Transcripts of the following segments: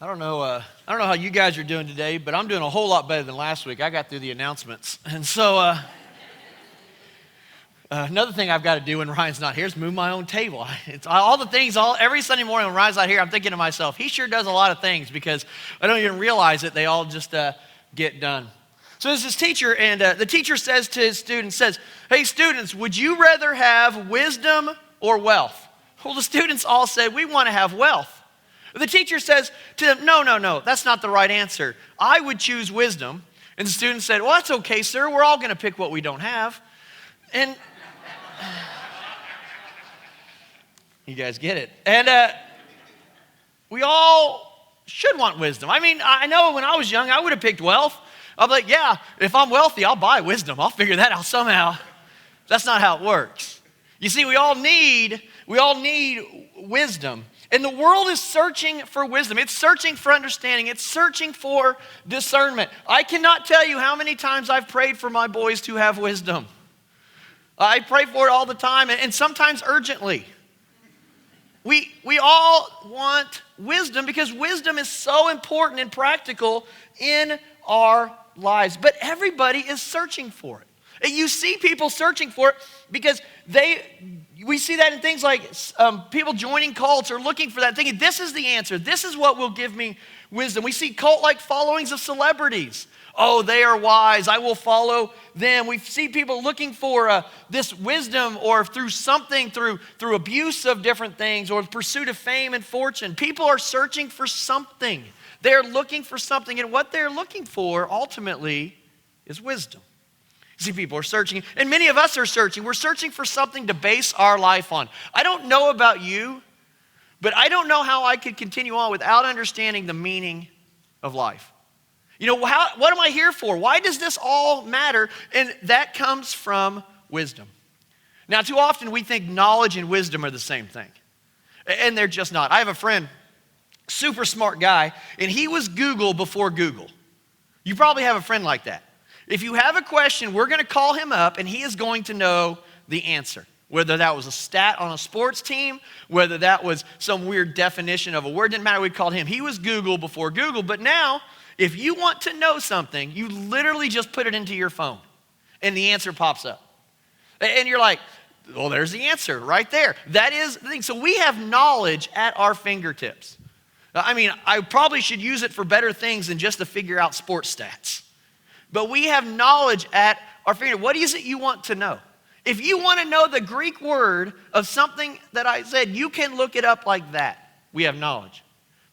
I don't know how you guys are doing today, but I'm doing a whole lot better than last week. I got through the announcements. And so another thing I've got to do when Ryan's not here is move my own table. It's all the things, every Sunday morning when Ryan's not here, I'm thinking to myself, he sure does a lot of things because I don't even realize it. They all just get done. So there's this teacher, and the teacher says to his students, hey students, would you rather have wisdom or wealth? Well, the students all said, we want to have wealth. The teacher says to them, no, that's not the right answer. I would choose wisdom. And the student said, well, that's okay, sir. We're all going to pick what we don't have. And you guys get it. And we all should want wisdom. I mean, I know when I was young, I would have picked wealth. I'm like, yeah, if I'm wealthy, I'll buy wisdom. I'll figure that out somehow. That's not how it works. You see, we all need wisdom. And the world is searching for wisdom. It's searching for understanding. It's searching for discernment. I cannot tell you how many times I've prayed for my boys to have wisdom. I pray for it all the time, and sometimes urgently. We all want wisdom because wisdom is so important and practical in our lives. But everybody is searching for it. And you see people searching for it because we see that in things like people joining cults or looking for that, thinking this is the answer. This is what will give me wisdom. We see cult-like followings of celebrities. Oh, they are wise. I will follow them. We see people looking for this wisdom or through something, through abuse of different things or pursuit of fame and fortune. People are searching for something. They're looking for something, and what they're looking for ultimately is wisdom. You see, people are searching, and many of us are searching. We're searching for something to base our life on. I don't know about you, but I don't know how I could continue on without understanding the meaning of life. You know, what am I here for? Why does this all matter? And that comes from wisdom. Now, too often we think knowledge and wisdom are the same thing, and they're just not. I have a friend, super smart guy, and he was Google before Google. You probably have a friend like that. If you have a question, we're going to call him up, and he is going to know the answer. Whether that was a stat on a sports team, whether that was some weird definition of a word, didn't matter, we called him. He was Google before Google, but now, if you want to know something, you literally just put it into your phone, and the answer pops up. And you're like, well, there's the answer right there. That is the thing. So we have knowledge at our fingertips. I mean, I probably should use it for better things than just to figure out sports stats. But we have knowledge at our fingertips. What is it you want to know? If you want to know the Greek word of something that I said, you can look it up like that. We have knowledge.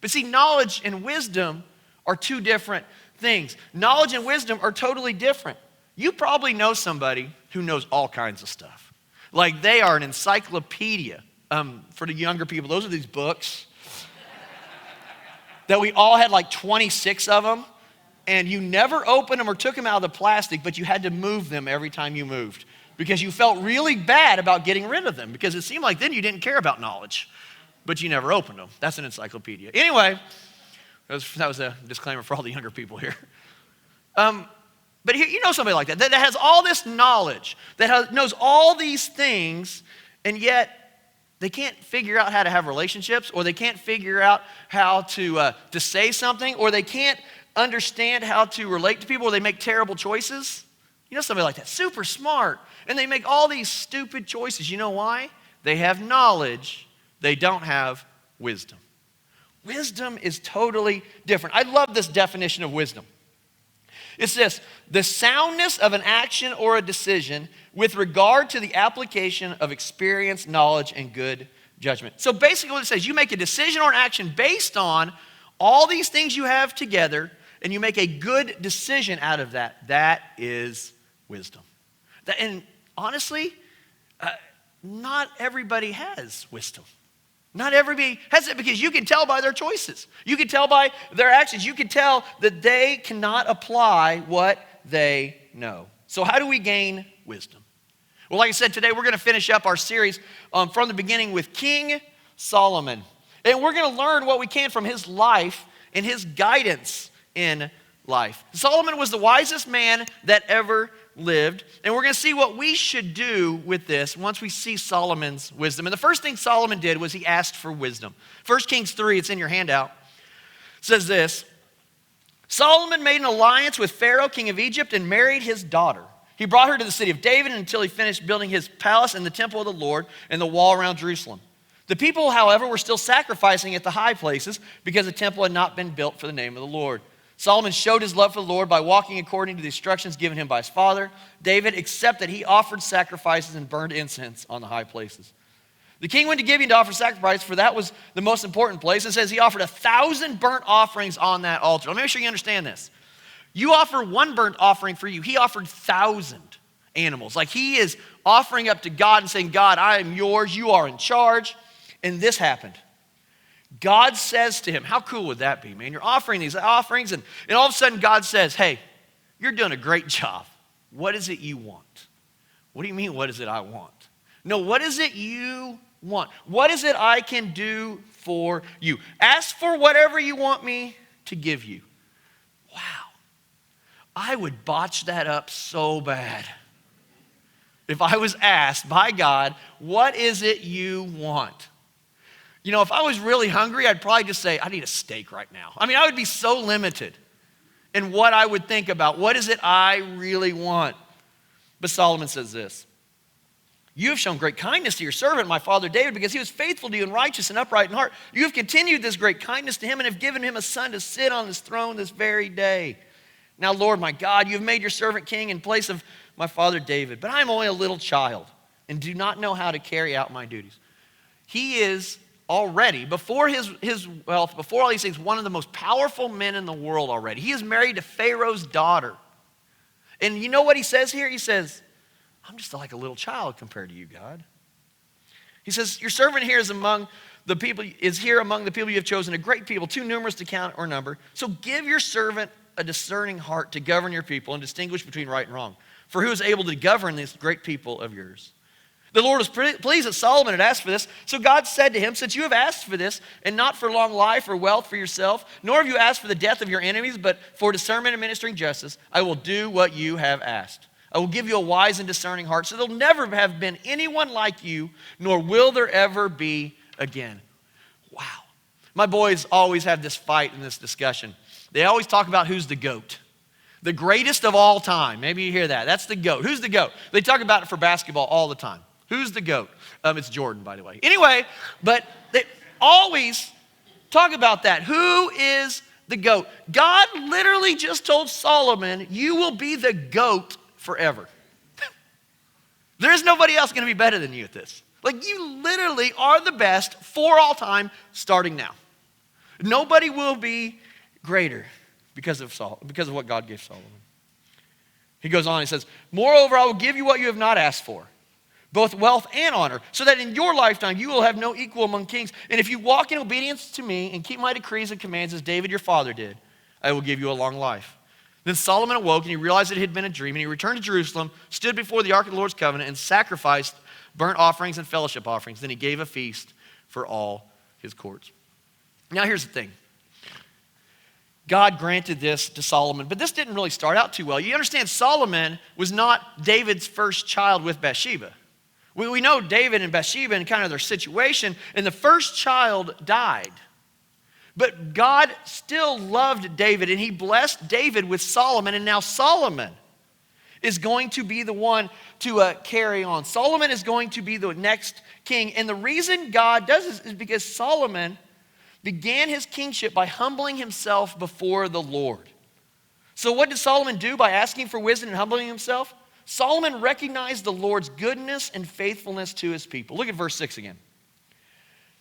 But see, knowledge and wisdom are two different things. Knowledge and wisdom are totally different. You probably know somebody who knows all kinds of stuff. Like they are an encyclopedia. For the younger people, those are these books that we all had like 26 of them. And you never opened them or took them out of the plastic, but you had to move them every time you moved because you felt really bad about getting rid of them because it seemed like then you didn't care about knowledge, but you never opened them. That's an encyclopedia. Anyway, that was a disclaimer for all the younger people here. But here, you know somebody like that has all this knowledge, knows all these things, and yet they can't figure out how to have relationships, or they can't figure out how to say something, or they can't understand how to relate to people, or they make terrible choices. You know somebody like that, super smart, and they make all these stupid choices. You know why? They have knowledge, they don't have wisdom. Wisdom is totally different. I love this definition of wisdom. It's this: the soundness of an action or a decision with regard to the application of experience, knowledge, and good judgment. So basically what it says, you make a decision or an action based on all these things you have together, and you make a good decision out of that. That is wisdom. And honestly, not everybody has wisdom. Not everybody has it because you can tell by their choices. You can tell by their actions. You can tell that they cannot apply what they know. So how do we gain wisdom? Well, like I said, today we're going to finish up our series from the beginning with King Solomon. And we're going to learn what we can from his life and his guidance in life. Solomon was the wisest man that ever lived, and we're going to see what we should do with this once we see Solomon's wisdom. And the first thing Solomon did was he asked for wisdom. 1 Kings 3, it's in your handout, It says this, Solomon made an alliance with Pharaoh, king of Egypt, and married his daughter. He brought her to the city of David until he finished building his palace and the temple of the Lord and the wall around Jerusalem. The people, however, were still sacrificing at the high places because the temple had not been built for the name of the Lord. Solomon showed his love for the Lord by walking according to the instructions given him by his father, David, except that he offered sacrifices and burned incense on the high places. The king went to Gibeon to offer sacrifice, for that was the most important place. It says he offered 1,000 burnt offerings on that altar. Let me make sure you understand this. You offer one burnt offering for you. He offered 1,000 animals. Like he is offering up to God and saying, God, I am yours. You are in charge. And this happened. God says to him, how cool would that be, man? You're offering these offerings, and all of a sudden God says, hey, you're doing a great job. What is it you want? What do you mean, what is it I want? No, what is it you want? What is it I can do for you? Ask for whatever you want me to give you. Wow. I would botch that up so bad. If I was asked by God, what is it you want? You know, if I was really hungry, I'd probably just say, I need a steak right now. I mean, I would be so limited in what I would think about. What is it I really want? But Solomon says this, you have shown great kindness to your servant, my father David, because he was faithful to you and righteous and upright in heart. You have continued this great kindness to him and have given him a son to sit on his throne this very day. Now, Lord, my God, you have made your servant king in place of my father David, but I am only a little child and do not know how to carry out my duties. He is already, before his wealth, before all these things, one of the most powerful men in the world already. He is married to Pharaoh's daughter. And you know what he says here? He says, I'm just like a little child compared to you, God. He says, your servant here is among the people you have chosen, a great people, too numerous to count or number. So give your servant a discerning heart to govern your people and distinguish between right and wrong. For who is able to govern this great people of yours? The Lord was pleased that Solomon had asked for this. So God said to him, since you have asked for this, and not for long life or wealth for yourself, nor have you asked for the death of your enemies, but for discernment and ministering justice, I will do what you have asked. I will give you a wise and discerning heart, so there'll never have been anyone like you, nor will there ever be again. Wow. My boys always have this fight and this discussion. They always talk about who's the GOAT. The greatest of all time. Maybe you hear that. That's the GOAT. Who's the GOAT? They talk about it for basketball all the time. Who's the GOAT? It's Jordan, by the way. Anyway, but they always talk about that. Who is the GOAT? God literally just told Solomon, you will be the GOAT forever. There's nobody else going to be better than you at this. Like, you literally are the best for all time, starting now. Nobody will be greater because of what God gave Solomon. He goes on, he says, moreover, I will give you what you have not asked for, both wealth and honor, so that in your lifetime you will have no equal among kings. And if you walk in obedience to me and keep my decrees and commands as David your father did, I will give you a long life. Then Solomon awoke and he realized it had been a dream, and he returned to Jerusalem, stood before the ark of the Lord's covenant, and sacrificed burnt offerings and fellowship offerings. Then he gave a feast for all his courts. Now here's the thing. God granted this to Solomon, but this didn't really start out too well. You understand, Solomon was not David's first child with Bathsheba. We know David and Bathsheba and kind of their situation, and the first child died. But God still loved David, and he blessed David with Solomon, and now Solomon is going to be the one to carry on. Solomon is going to be the next king, and the reason God does this is because Solomon began his kingship by humbling himself before the Lord. So what did Solomon do by asking for wisdom and humbling himself? Solomon recognized the Lord's goodness and faithfulness to his people. Look at verse 6 again.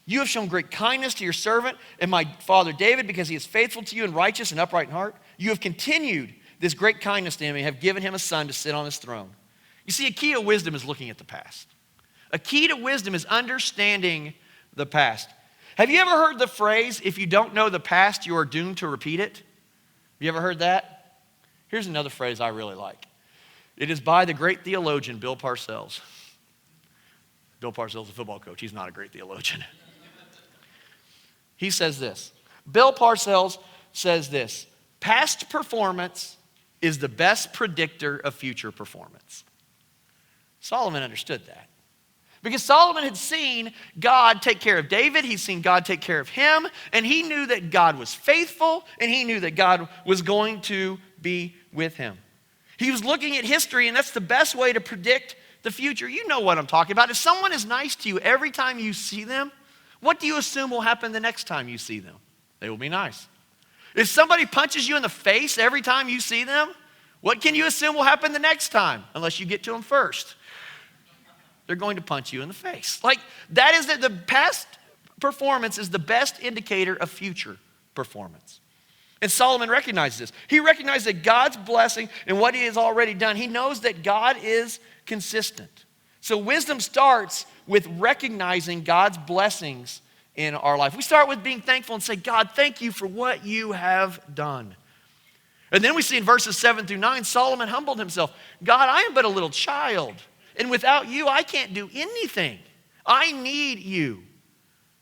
You have shown great kindness to your servant and my father David because he is faithful to you and righteous and upright in heart. You have continued this great kindness to him and have given him a son to sit on his throne. You see, a key to wisdom is looking at the past. A key to wisdom is understanding the past. Have you ever heard the phrase, if you don't know the past, you are doomed to repeat it? Have you ever heard that? Here's another phrase I really like. It is by the great theologian, Bill Parcells. Bill Parcells is a football coach. He's not a great theologian. He says this. Bill Parcells says this. Past performance is the best predictor of future performance. Solomon understood that. Because Solomon had seen God take care of David, he'd seen God take care of him, and he knew that God was faithful, and he knew that God was going to be with him. He was looking at history, and that's the best way to predict the future. You know what I'm talking about. If someone is nice to you every time you see them, what do you assume will happen the next time you see them? They will be nice. If somebody punches you in the face every time you see them, what can you assume will happen the next time? Unless you get to them first. They're going to punch you in the face. Like, that is the past performance is the best indicator of future performance. And Solomon recognized this. He recognized that God's blessing and what he has already done. He knows that God is consistent. So wisdom starts with recognizing God's blessings in our life. We start with being thankful and say, God, thank you for what you have done. And then we see in verses 7 through 9, Solomon humbled himself. God, I am but a little child, and without you, I can't do anything. I need you.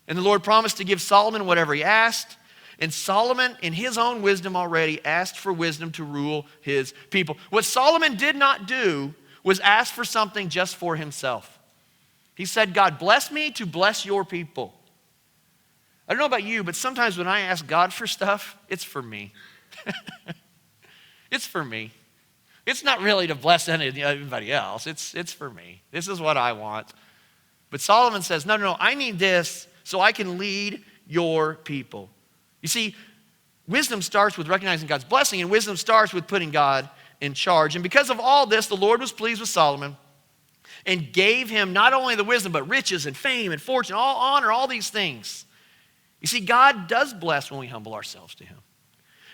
And the Lord promised to give Solomon whatever he asked. And Solomon, in his own wisdom already, asked for wisdom to rule his people. What Solomon did not do was ask for something just for himself. He said, God, bless me to bless your people. I don't know about you, but sometimes when I ask God for stuff, it's for me. It's for me. It's not really to bless anybody else. It's for me. This is what I want. But Solomon says, no, I need this so I can lead your people. You see, wisdom starts with recognizing God's blessing, and wisdom starts with putting God in charge. And because of all this, the Lord was pleased with Solomon and gave him not only the wisdom, but riches and fame and fortune, all honor, all these things. You see, God does bless when we humble ourselves to him.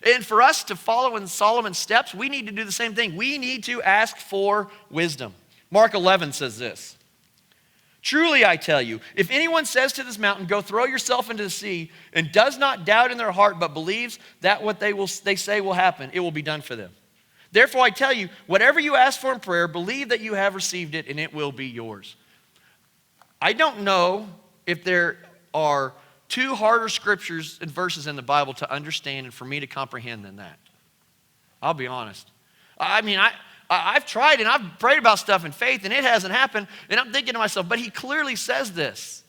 And for us to follow in Solomon's steps, we need to do the same thing. We need to ask for wisdom. Mark 11 says this. Truly, I tell you, if anyone says to this mountain, go throw yourself into the sea, and does not doubt in their heart, but believes that what they say will happen, it will be done for them. Therefore, I tell you, whatever you ask for in prayer, believe that you have received it, and it will be yours. I don't know if there are two harder scriptures and verses in the Bible to understand and for me to comprehend than that. I'll be honest. I mean, I've tried and I've prayed about stuff in faith and it hasn't happened, and I'm thinking to myself, but he clearly says this.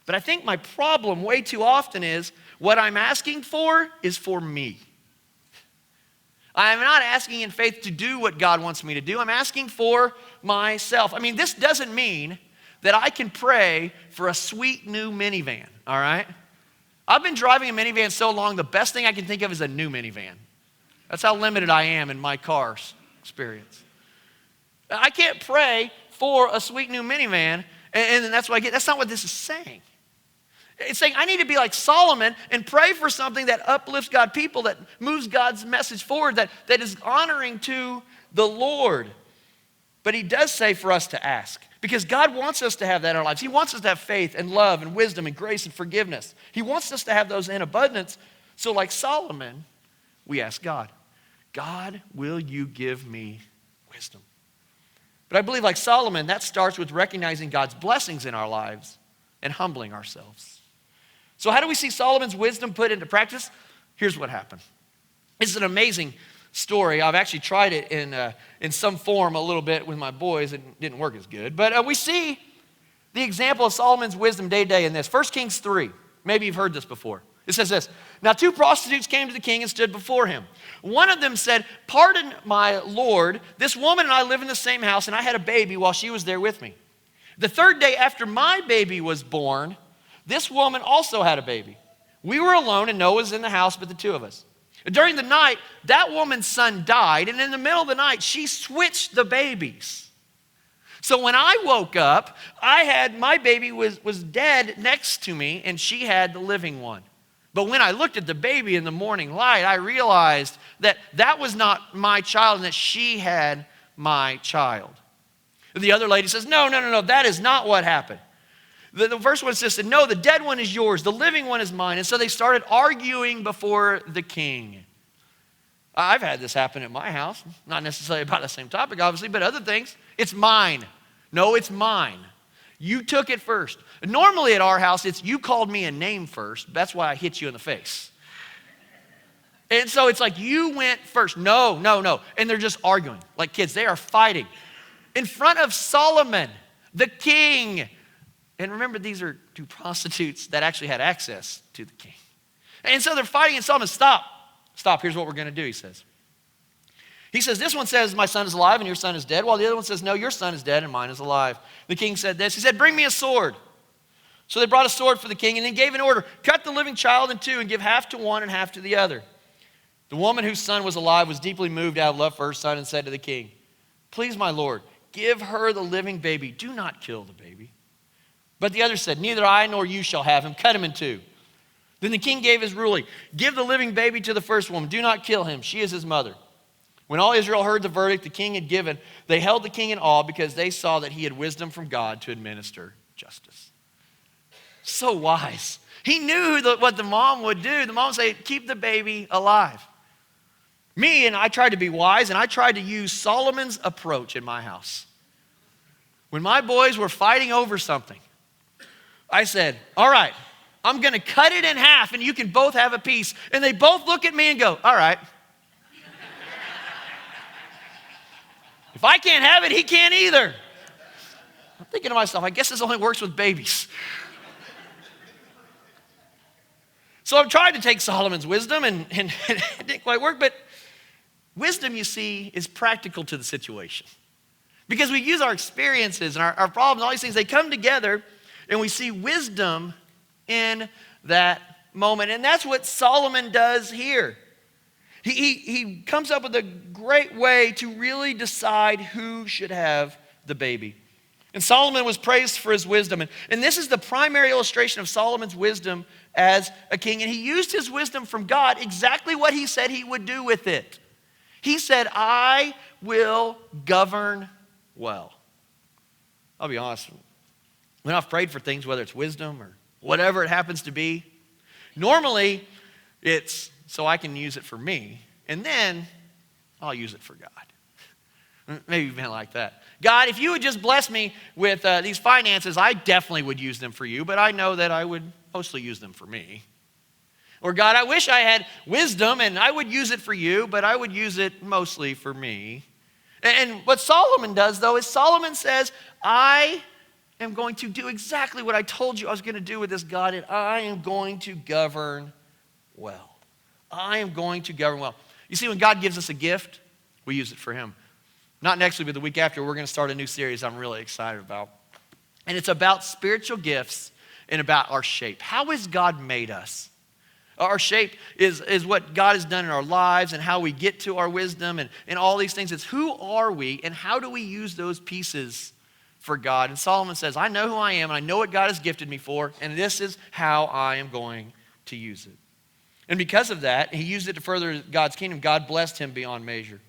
But I think my problem way too often is what I'm asking for is for me. I'm not asking in faith to do what God wants me to do. I'm asking for myself. I mean, this doesn't mean that I can pray for a sweet new minivan, all right? I've been driving a minivan so long, the best thing I can think of is a new minivan. That's how limited I am in my car experience. I can't pray for a sweet new minivan, and that's what I get. That's not what this is saying. It's saying I need to be like Solomon and pray for something that uplifts God's people, that moves God's message forward, that is honoring to the Lord. But he does say for us to ask, because God wants us to have that in our lives. He wants us to have faith and love and wisdom and grace and forgiveness. He wants us to have those in abundance. So like Solomon, we ask God, God, will you give me wisdom? But I believe like Solomon, that starts with recognizing God's blessings in our lives and humbling ourselves. So how do we see Solomon's wisdom put into practice? Here's what happened. It's an amazing story. I've actually tried it in some form a little bit with my boys. It didn't work as good. But we see the example of Solomon's wisdom day to day in this. 1 Kings 3. Maybe you've heard this before. It says this. Now 2 prostitutes came to the king and stood before him. One of them said, pardon my lord, this woman and I live in the same house, and I had a baby while she was there with me. The third day after my baby was born, this woman also had a baby. We were alone, and Noah was in the house but the two of us. During the night, that woman's son died, and in the middle of the night, she switched the babies. So when I woke up, my baby was dead next to me, and she had the living one. But when I looked at the baby in the morning light, I realized that was not my child and that she had my child. The other lady says, no, that is not what happened. The first one says, no, the dead one is yours, the living one is mine. And so they started arguing before the king. I've had this happen at my house, not necessarily about the same topic, obviously, but other things. It's mine. No, it's mine. You took it first. Normally at our house, it's you called me a name first. That's why I hit you in the face. And so it's like you went first. No. And they're just arguing like kids. They are fighting in front of Solomon, the king, And remember, these are two prostitutes that actually had access to the king. And so they're fighting, and Solomon, stop, here's what we're going to do, he says. He says, this one says, my son is alive and your son is dead, while the other one says, no, your son is dead and mine is alive. The king said this, he said, bring me a sword. So they brought a sword for the king and then gave an order, cut the living child in two and give half to one and half to the other. The woman whose son was alive was deeply moved out of love for her son and said to the king, please, my lord, give her the living baby. Do not kill the baby. But the other said, neither I nor you shall have him. Cut him in two. Then the king gave his ruling, give the living baby to the first woman. Do not kill him. She is his mother. When all Israel heard the verdict the king had given, they held the king in awe because they saw that he had wisdom from God to administer justice. So wise. He knew what the mom would do. The mom would say, keep the baby alive. Me, and I tried to be wise, and I tried to use Solomon's approach in my house. When my boys were fighting over something, I said, all right, I'm going to cut it in half, and you can both have a piece. And they both look at me and go, all right. If I can't have it, he can't either. I'm thinking to myself, I guess this only works with babies. So I've tried to take Solomon's wisdom, and it didn't quite work, but wisdom, you see, is practical to the situation. Because we use our experiences and our problems, all these things, they come together, and we see wisdom in that moment. And that's what Solomon does here. He comes up with a great way to really decide who should have the baby. And Solomon was praised for his wisdom. And this is the primary illustration of Solomon's wisdom as a king. And he used his wisdom from God exactly what he said he would do with it. He said, I will govern well. I'll be honest. When I've prayed for things, whether it's wisdom or whatever it happens to be, normally it's so I can use it for me, and then I'll use it for God. Maybe you've been like that. God, if you would just bless me with these finances, I definitely would use them for you, but I know that I would mostly use them for me. Or God, I wish I had wisdom and I would use it for you, but I would use it mostly for me. And what Solomon does, though, is Solomon says, I am going to do exactly what I told you I was going to do with this God, and I am going to govern well. I am going to govern well. You see, when God gives us a gift, we use it for him. Not next week, but the week after, we're going to start a new series I'm really excited about. And it's about spiritual gifts and about our shape. How has God made us? Our shape is what God has done in our lives and how we get to our wisdom and all these things. It's who are we and how do we use those pieces for God? And Solomon says, I know who I am and I know what God has gifted me for, and this is how I am going to use it. And because of that, he used it to further God's kingdom. God blessed him beyond measure.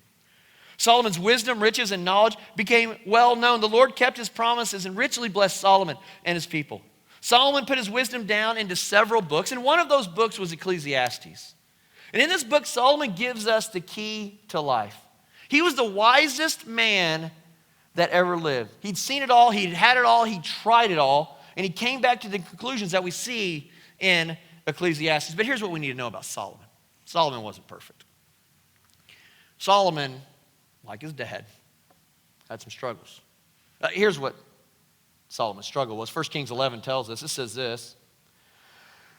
Solomon's wisdom, riches, and knowledge became well known. The Lord kept his promises and richly blessed Solomon and his people. Solomon put his wisdom down into several books, and one of those books was Ecclesiastes. And in this book, Solomon gives us the key to life. He was the wisest man that ever lived. He'd seen it all, he'd had it all, he tried it all, and he came back to the conclusions that we see in Ecclesiastes. But here's what we need to know about Solomon. Solomon wasn't perfect. Solomon, like his dad, had some struggles. Here's what Solomon's struggle was. 1 Kings 11 tells us. It says this.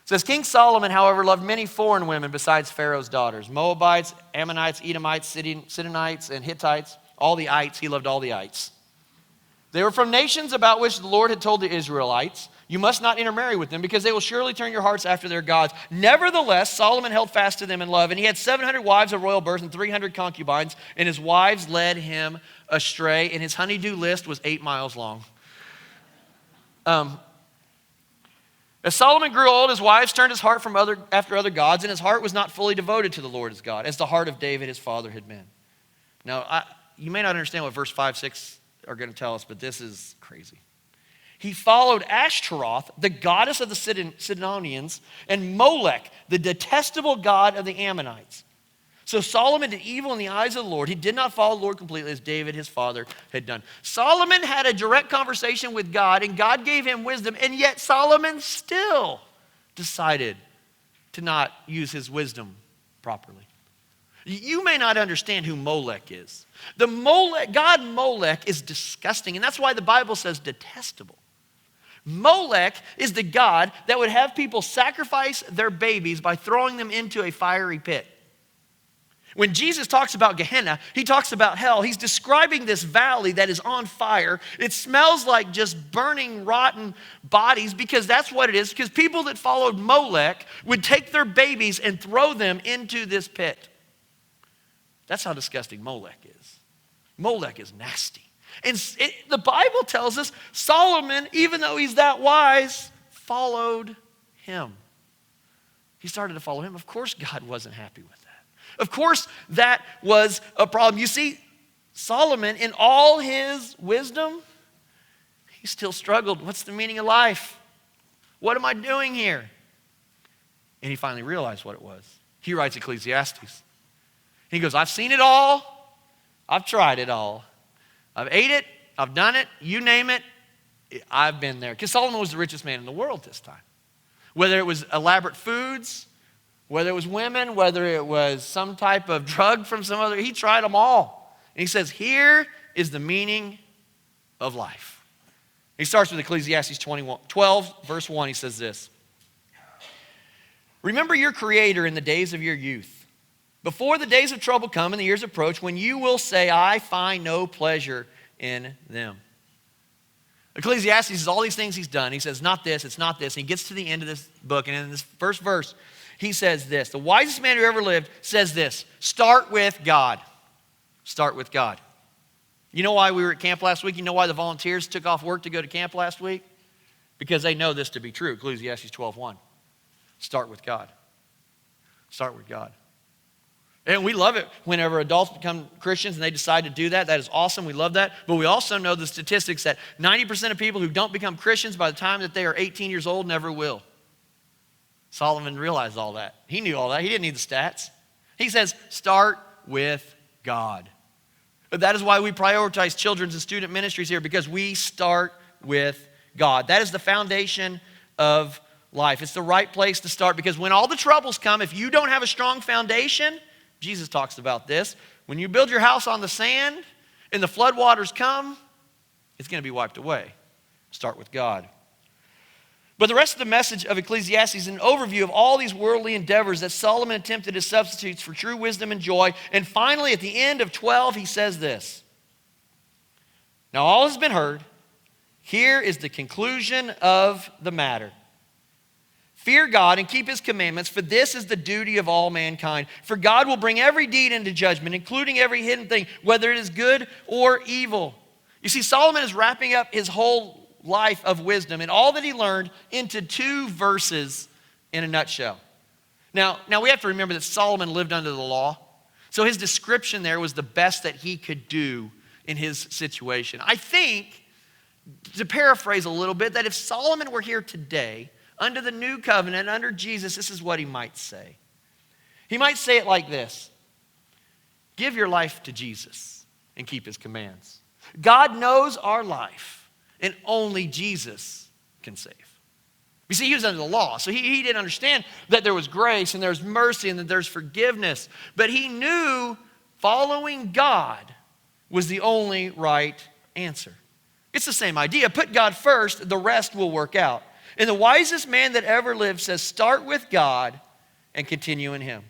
It says, King Solomon, however, loved many foreign women besides Pharaoh's daughters. Moabites, Ammonites, Edomites, Sidonites, and Hittites. All the ites. He loved all the ites. They were from nations about which the Lord had told the Israelites, you must not intermarry with them because they will surely turn your hearts after their gods. Nevertheless, Solomon held fast to them in love, and he had 700 wives of royal birth and 300 concubines, and his wives led him astray, and his honeydew list was 8 miles long. As Solomon grew old, his wives turned his heart from after other gods, and his heart was not fully devoted to the Lord his God, as the heart of David his father had been. Now, you may not understand what verse 5, 6 are going to tell us, but this is crazy. He followed Ashtaroth, the goddess of the Sidonians, and Molech, the detestable god of the Ammonites. So Solomon did evil in the eyes of the Lord. He did not follow the Lord completely as David, his father, had done. Solomon had a direct conversation with God, and God gave him wisdom, and yet Solomon still decided to not use his wisdom properly. You may not understand who Molech is. God Molech is disgusting, and that's why the Bible says detestable. Molech is the god that would have people sacrifice their babies by throwing them into a fiery pit. When Jesus talks about Gehenna, he talks about hell. He's describing this valley that is on fire. It smells like just burning, rotten bodies because that's what it is. Because people that followed Molech would take their babies and throw them into this pit. That's how disgusting Molech is. Molech is nasty. And the Bible tells us Solomon, even though he's that wise, followed him. He started to follow him. Of course, God wasn't happy with that. Of course, that was a problem. You see, Solomon, in all his wisdom, he still struggled. What's the meaning of life? What am I doing here? And he finally realized what it was. He writes Ecclesiastes. He goes, I've seen it all. I've tried it all. I've ate it. I've done it. You name it. I've been there. Because Solomon was the richest man in the world this time. Whether it was elaborate foods, whether it was women, whether it was some type of drug from some other, he tried them all. And he says, here is the meaning of life. He starts with Ecclesiastes 12, verse 1. He says this. Remember your Creator in the days of your youth, before the days of trouble come and the years approach, when you will say, I find no pleasure in them. Ecclesiastes is all these things he's done. He says, not this, it's not this. And he gets to the end of this book, and in this first verse, he says this. The wisest man who ever lived says this. Start with God. Start with God. You know why we were at camp last week? You know why the volunteers took off work to go to camp last week? Because they know this to be true. Ecclesiastes 12:1. Start with God. Start with God. And we love it whenever adults become Christians and they decide to do that. That is awesome. We love that. But we also know the statistics that 90% of people who don't become Christians by the time that they are 18 years old never will. Solomon realized all that. He knew all that. He didn't need the stats. He says, start with God. But that is why we prioritize children's and student ministries here, because we start with God. That is the foundation of life. It's the right place to start, because when all the troubles come, if you don't have a strong foundation, Jesus talks about this. When you build your house on the sand and the floodwaters come, it's going to be wiped away. Start with God. But the rest of the message of Ecclesiastes is an overview of all these worldly endeavors that Solomon attempted as substitutes for true wisdom and joy. And finally, at the end of 12, he says this. Now all has been heard. Here is the conclusion of the matter. Fear God and keep his commandments, for this is the duty of all mankind. For God will bring every deed into judgment, including every hidden thing, whether it is good or evil. You see, Solomon is wrapping up his whole life of wisdom and all that he learned into 2 verses in a nutshell. Now we have to remember that Solomon lived under the law. So his description there was the best that he could do in his situation. I think, to paraphrase a little bit, that if Solomon were here today, under the new covenant, under Jesus, this is what he might say. He might say it like this. Give your life to Jesus and keep his commands. God knows our life, and only Jesus can save. You see, he was under the law, so he didn't understand that there was grace and there's mercy and that there's forgiveness. But he knew following God was the only right answer. It's the same idea. Put God first, the rest will work out. And the wisest man that ever lived says, start with God and continue in him.